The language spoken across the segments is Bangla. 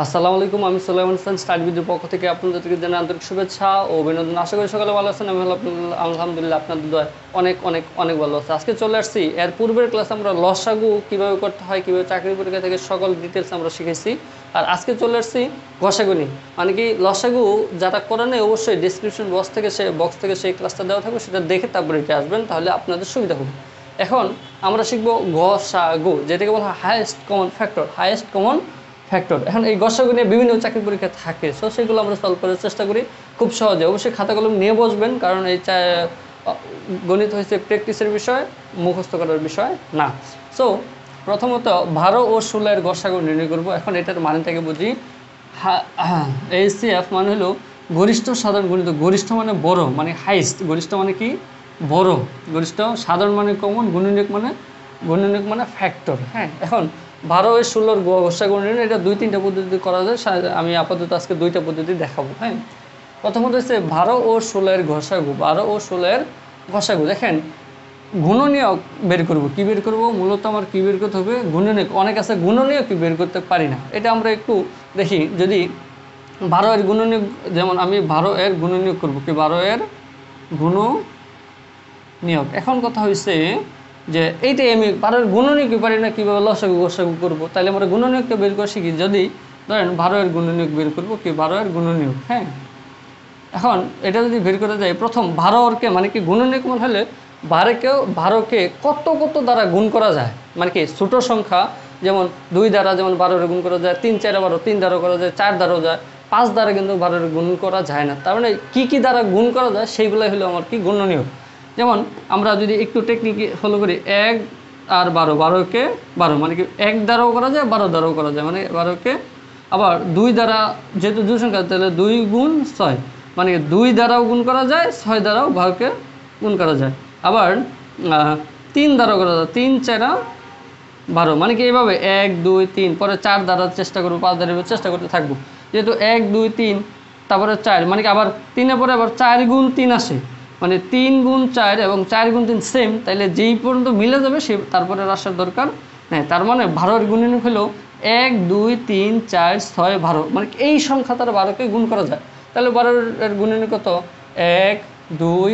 আসসালামু আলাইকুম, আমি সুলাইমান হাসান স্টাডি ভিডিওর পক্ষ থেকে আপনাদেরকে জানাই আন্তরিক শুভেচ্ছা ও অভিনন্দন। আশা করি সকালে ভালো আছেন। আমি হলো আলহামদুলিল্লাহ আপনাদের দোয়ায় অনেক অনেক অনেক ভালো আছে। আজকে চলে আসছি এর পূর্বের ক্লাসে আমরা লসাগু কীভাবে করতে হয়, কীভাবে চাকরি পরীক্ষা থেকে সকল ডিটেলস আমরা শিখেছি। আর আজকে চলে আসছি গসাগু নিয়ে, মানে কি লসাগু যারা করে নেই অবশ্যই ডিসক্রিপশন বক্স থেকে সেই ক্লাসটা দেওয়া থাকবে, সেটা দেখে তারপরে এটা আসবেন, তাহলে আপনাদের সুবিধা হবে। এখন আমরা শিখবো গসাগু, যেটাকে বলা হয় হাইয়েস্ট কমন ফ্যাক্টর। এখন এই গসাগু নিয়ে বিভিন্ন চাকরি পরীক্ষা থাকে, সো সেগুলো আমরা সলভ করার চেষ্টা করি খুব সহজে। অবশ্যই খাতা কলম নিয়ে বসবেন, কারণ এই গণিত হচ্ছে প্র্যাকটিসের বিষয়, মুখস্থ করার বিষয় না। সো প্রথমত 12 ও 16 এর গসাগু নির্ণয় করব। এখন এটার মানেটাকে বুঝি। HCF মানে হলো গরিষ্ঠ সাধারণ গুণিত। গরিষ্ঠ মানে বড়, মানে হাইস্ট। গরিষ্ঠ মানে কি? বড়। গরিষ্ঠ, সাধারণ মানে কমন, গুণনীয়ক মানে ফ্যাক্টর। হ্যাঁ, এখন 12 ও 16 গসাগু নির্ণয় এটা 2-3টা পদ্ধতি করা যায়। আমি আপাতত আজকে 2টা পদ্ধতি দেখাবো। হ্যাঁ, প্রথমত হচ্ছে 12 ও 16 এর গসাগু। 12 ও 16 এর গসাগু দেখেন, গুণনীয়ক বের করব। কি বের করব? মূলত আমার কি বের করতে হবে? গুণনীয়ক। অনেক আছে গুণনীয়ক কি বের করতে পারি না, এটা আমরা একটু দেখি। যদি 12 এর গুণনীয়ক, যেমন আমি 12 এর গুণনীয়ক করব কি, 12 এর গুণনীয়ক। এখন কথা হয়েছে যে এইটাই আমি 12 এর গুণনীয়ক পারি না, কীভাবে লসাগু গসাগু করবো, তাহলে আমরা গুণনীয়কটা বের করে শিখি। যদি ধরেন 12 এর গুণনীয়ক বের করবো কি, 12 এর গুণনীয়ক। হ্যাঁ, এখন এটা যদি বের করে যায়, প্রথম 12কে মানে কি গুণনীয়ক মনে হলে 12কে কত দ্বারা গুণ করা যায়, মানে কি ছোটো সংখ্যা যেমন 2 দ্বারা, যেমন 12 গুণ করা যায়, 3 4 12, 3 দ্বারাও করা যায়, 4 দ্বারাও যায়, 5 দ্বারা কিন্তু 12 গুণ করা যায় না। তার মানে কী দ্বারা গুণ করা যায় সেইগুলোই হলো আমার কি গুণনীয়ক। যেমন আমরা যদি একটু টেকনিক ফলো করি, 1 আর 12, 12কে 12 মানে কি 1 দ্বারাও করা যায়, 12 দ্বারাও করা যায়, মানে 12কে আবার 2 দ্বারা, যেহেতু 2 সংখ্যা তাহলে 2 গুণ 6, মানে 2 দ্বারাও গুণ করা যায়, 6 দ্বারাও 12কে গুণ করা যায়। আবার 3 দ্বারাও করা যায়, 3 4 12, মানে কি এইভাবে 1 2 3, পরে 4 দ্বারা চেষ্টা করবো, 5 দ্বারা চেষ্টা করতে থাকবো। যেহেতু 1 2 3, তারপরে 4, মানে কি আবার 3-এর পরে আবার 4 গুণ 3 আসে, মানে 3 গুণ 4 এবং 4 গুণ 3 সেম, তাইলে যেই পর্যন্ত মিলে যাবে সে তারপরে আসার দরকার নেই। তার মানে 12 এর গুণনীয়ক হলো 1 2 3 4 6 12, মানে এই সংখ্যা তার 12কে গুণ করা যায়। তাহলে 12 এর গুণনীয়ক কত? 1 2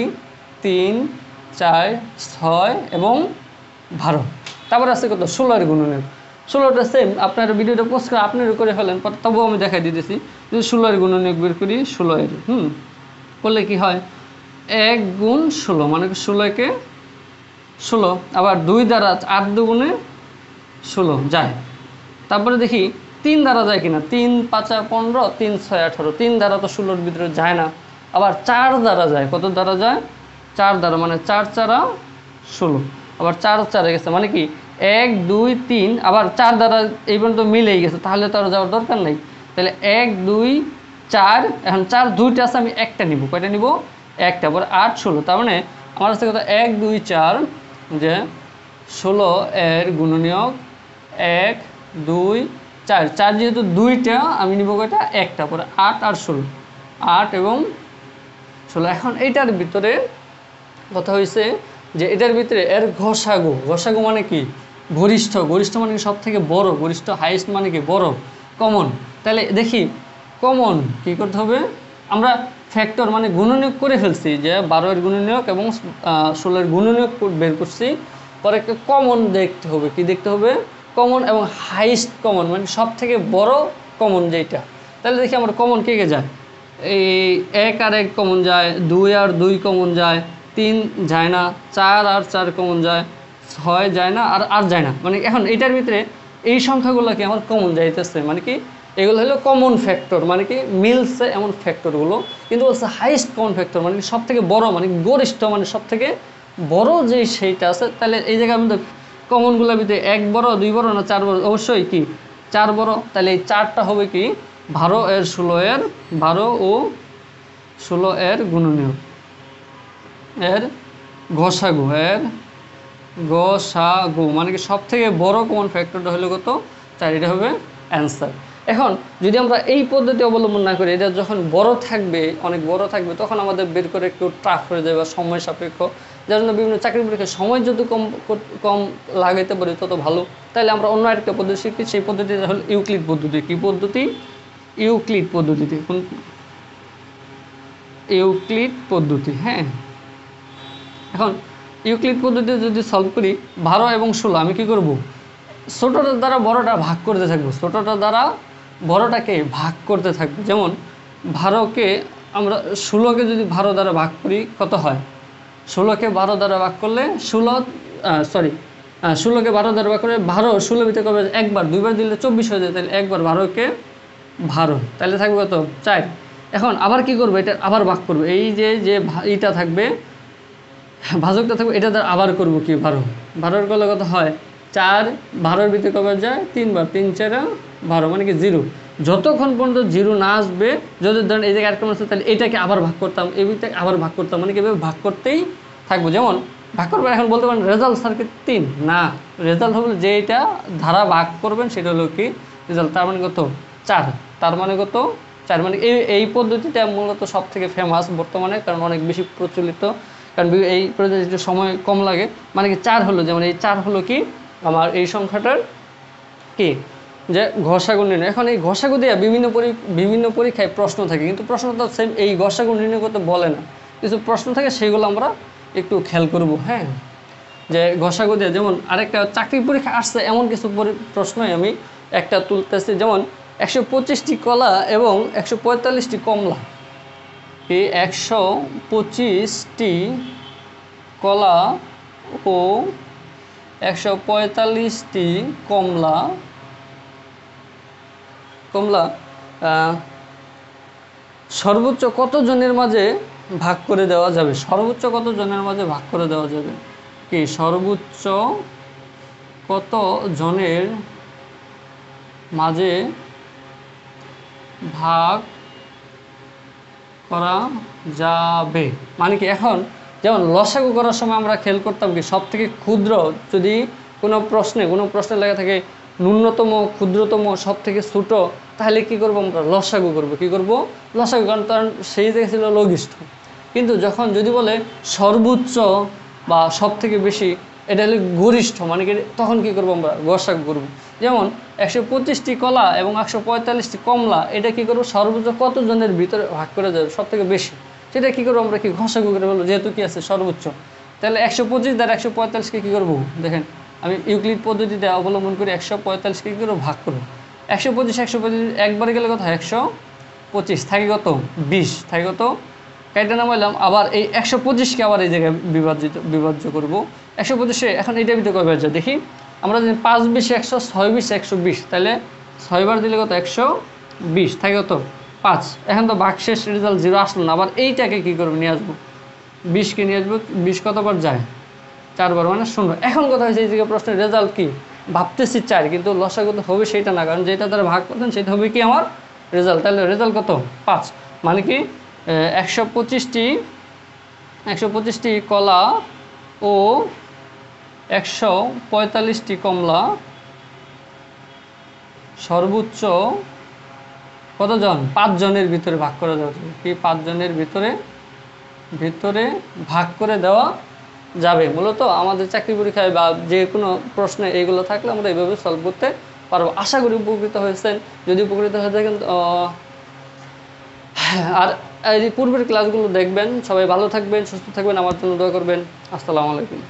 3 4 6 এবং 12। তারপরে আছে কত? 16 এর গুণনীয়ক। 16টা সেম, আপনার ভিডিওটা পোস্ট করে আপনারও করে ফেলেন, তবুও আমি দেখাই দিতেছি। যদি 16 এর গুণনীয়ক বের করি, 16 এর করলে কি হয়? 1 গুণ 16, মানে 16কে 16, আবার 2 দ্বারা 8 দুগুণে 16 যায়। তারপরে দেখি 3 দ্বারা যায় কিনা, 3 5 15, 3 6 18, 3 দ্বারা তো 16-র ভিতরে যায় না। আবার 4 দ্বারা যায়, কত দ্বারা যায়? 4 দ্বারা, মানে 4 4 16, আবার 4 4 গেছে, মানে কি 1 2 3, আবার 4 দ্বারা এই পর্যন্ত মিলেই গেছে, তাহলে তো আর যাওয়ার দরকার নেই। তাহলে 1 2 4, এখন 4 2টা আছে, আমি একটা নিব। কয়টা নিব? একটা। পরে 8 16, তার মানে আমার কাছে কত? 1 2 4, যে 16 এর গুণনীয়ক 1 2 4, 4 যেহেতু 2টা, আমি নিব কয়টা? একটা। পরে 8 আর 16, 8 এবং 16। এখন এইটার ভিতরে কথা হয়েছে যে এটার ভিতরে এর ঘষাগু মানে কি? গরিষ্ঠ মানে কি? সব থেকে বড়। গরিষ্ঠ, হাইয়েস্ট মানে কি? বড়, কমন। তাহলে দেখি কমন কি করতে হবে? আমরা ফ্যাক্টর মানে গুণনীয়ক করে ফেলছি, যে 12 এর গুণনীয়ক এবং 16 এর গুণনীয়ক বের করছি। পরে একটা কমন দেখতে হবে। কি দেখতে হবে? কমন এবং হাইয়েস্ট কমন, মানে সব থেকে বড় কমন যেটা। তাহলে দেখি আমার কমন কে যায়। এই 1 আর 1 কমন যায়, 2 আর 2 কমন যায়, 3 যায় না, 4 আর 4 কমন যায়, 6 যায় না, আর যায় না। মানে এখন এটার ভিতরে এই সংখ্যাগুলোকে আমার কমন যাইতেছে, মানে কি এগুলো হলো কমন ফ্যাক্টর, মানে কি মিলছে এমন ফ্যাক্টরগুলো। কিন্তু বলছে হাইয়েস্ট কমন ফ্যাক্টর, মানে সব থেকে বড়, মানে গরিষ্ঠ, মানে সব থেকে বড় যে সেইটা আছে। তাহলে এই জায়গায় আমাদের কমনগুলোর ভিতরে 1 বড়, 2 বড় না 4 বড়? অবশ্যই কি 4 বড়। তাহলে এই 4টা হবে কি 12 এর 16 এর 12 ও 16 এর গুণনীয়ক, এর গসাগু, মানে কি সব থেকে বড় কমন ফ্যাক্টরটা হলো কত? 4। এটা হবে অ্যান্সার। এখন যদি আমরা এই পদ্ধতি অবলম্বন না করি, এটা যখন বড় থাকবে, অনেক বড় থাকবে, তখন আমাদের বের করে একটু টাফ হয়ে যাবে বা সময় সাপেক্ষ। যার জন্য বিভিন্ন চাকরি পরীক্ষায় সময় যত কম লাগাইতে পারি তত ভালো। তাহলে আমরা অন্য আরেকটা পদ্ধতি শিখি, সেই পদ্ধতিটা হলো ইউক্লিড পদ্ধতি। কি পদ্ধতি? ইউক্লিড পদ্ধতিতে। ইউক্লিড পদ্ধতি। হ্যাঁ, এখন ইউক্লিড পদ্ধতি যদি সলভ করি 12 এবং 16 আমি কি করব? ছোটটার দ্বারা বড়টা ভাগ করতে থাকবো, ছোটটার দ্বারা বড়টাকে ভাগ করতে থাকবো। যেমন 12কে আমরা 16কে যদি 12 দ্বারা ভাগ করি কত হয়? 16কে 12 দ্বারা ভাগ করলে 16কে 12 দ্বারা ভাগ করে 12 16 ভিতরে কবে একবার, দুইবার দিলে 24 হয়ে যায়। তাহলে একবার 12কে 12, তাহলে থাকবে কত? 4। এখন আবার কি করবো? এটা আবার ভাগ করবো, এই যে এইটা থাকবে ভাজকটা থাকবে, এটা দ্বারা আবার করবো কি 12 করলে কত হয়? 4। 12-এর ভিতরে কবে যায়? 3 বার, 3 4 12, মানে কি 0। যতক্ষণ পর্যন্ত 0 না আসবে, যদি ধরেন এই জায়গায় আরেকটা আছে তাহলে এটাকে আবার ভাগ করতাম, এই ভিতরে আবার ভাগ করতাম, মানে কি এভাবে ভাগ করতেই থাকবো। যেমন ভাগ করবেন, এখন বলতে পারেন রেজাল্ট সার্কিট 3 না, রেজাল্ট হলো যেটা ধারা ভাগ করবেন সেটা হলো কি রেজাল্ট। তার মানে কত? 4। তার মানে কত? 4। মানে এই পদ্ধতিটা মূলত সব থেকে ফেমাস বর্তমানে, কারণ অনেক বেশি প্রচলিত, কারণ এই পদ্ধতিতে সময় কম লাগে। মানে কি 4 হলো, যেমন এই 4 হলো কি আমার এই সংখ্যাটার কি যে ঘষাগু নির্ণয়। এখন এই ঘষাগু দিয়ে বিভিন্ন পরীক্ষায় প্রশ্ন থাকে, কিন্তু প্রশ্ন তো সেম এই ঘষাগু নির্ণয় করতে বলে না, কিছু প্রশ্ন থাকে সেগুলো আমরা একটু খেয়াল করব। হ্যাঁ, যে ঘষাগু দিয়ে যেমন আরেকটা চাকরি পরীক্ষা আসছে এমন কিছু প্রশ্নই আমি একটা তুলতেছি। যেমন 125টি কলা এবং 145টি কমলা। এই 125টি কলা ও 145টি কমলা সর্বোচ্চ কত জনের মাঝে ভাগ করে দেওয়া যাবে? সর্বোচ্চ কত জনের মাঝে ভাগ করে দেওয়া যাবে? কি সর্বোচ্চ কত জনের মাঝে ভাগ করা যাবে? মানে কি এখন যেমন লসাগু করার সময় আমরা খেয়াল করতাম কি সব থেকে ক্ষুদ্র, যদি কোনো প্রশ্নে লেখা থাকে ন্যূনতম, ক্ষুদ্রতম, সব থেকে ছোট, তাহলে কি করব আমরা? লসাগু করব। কি করব? লসাগু, কারণ সেই জায়গায় ছিল লঘিষ্ঠ। কিন্তু যখন যদি বলে সর্বোচ্চ বা সব থেকে বেশি, এটা হলে গরিষ্ঠ, মানে কি তখন কি করব আমরা? গসাগু করব। যেমন 125টি কলা এবং 145টি কমলা, এটা কি করব? সর্বোচ্চ কত জনের ভিতরে ভাগ করে যাবে সব থেকে বেশি, সেটা কি করবো আমরা? কি ঘষাগু করে বলবো, যেহেতু কি আছে সর্বোচ্চ। তাহলে 125 দ্বারা 145কে কি করবো? দেখেন আমি ইউক্লিড পদ্ধতিতে অবলম্বন করে 145কে কি করবো? ভাগ করবো। 125 একবারে গেলে কত হয়? 125 থাকে কত? 20 থাকে কত? কাইটা নামাইলাম, আবার এই 125কে আবার এই জায়গায় বিভাজ্য করবো। 125 এখন এইটার ভিতরে কয়বার যায় দেখি আমরা, যদি 5 20 100, 6 20 120, তাহলে 6 বার দিলে কত? 120 থাকে কত? 5। এখন তো ভাগশেষ রেজাল্ট 0 আসলো না, আবার এইটাকে কি করবো? নিয়ে আসবো, 20কে নিয়ে আসবো। 20 কতবার যায়? 4 বার, মানে 0। এখন কথা হয়েছে এই জায়গায় প্রশ্নের রেজাল্ট কি? ভাবতেছি 4, কিন্তু লসাগু তো হবে সেটা না, কারণ যেটা দ্বারা ভাগ করতেন সেটা হবে কি আমার রেজাল্ট। তাহলে রেজাল্ট কত? 5। মানে কি 125টি কলা ও 145টি কমলা সর্বোচ্চ কতজন? 5 জনের ভিতরে ভাগ করে দেওয়া যাবে। কি 5 জনের ভিতরে ভাগ করে দেওয়া যাবে। মূলত আমাদের চাকরি পরীক্ষায় বা যে কোনো প্রশ্নে এইগুলো থাকলে আমরা এইভাবে সলভ করতে পারবো। আশা করি উপকৃত হয়েছেন। যদি উপকৃত হয়ে থাকেন আর এই পূর্বের ক্লাসগুলো দেখবেন। সবাই ভালো থাকবেন, সুস্থ থাকবেন, আমার জন্য দোয়া করবেন। আসসালামু আলাইকুম।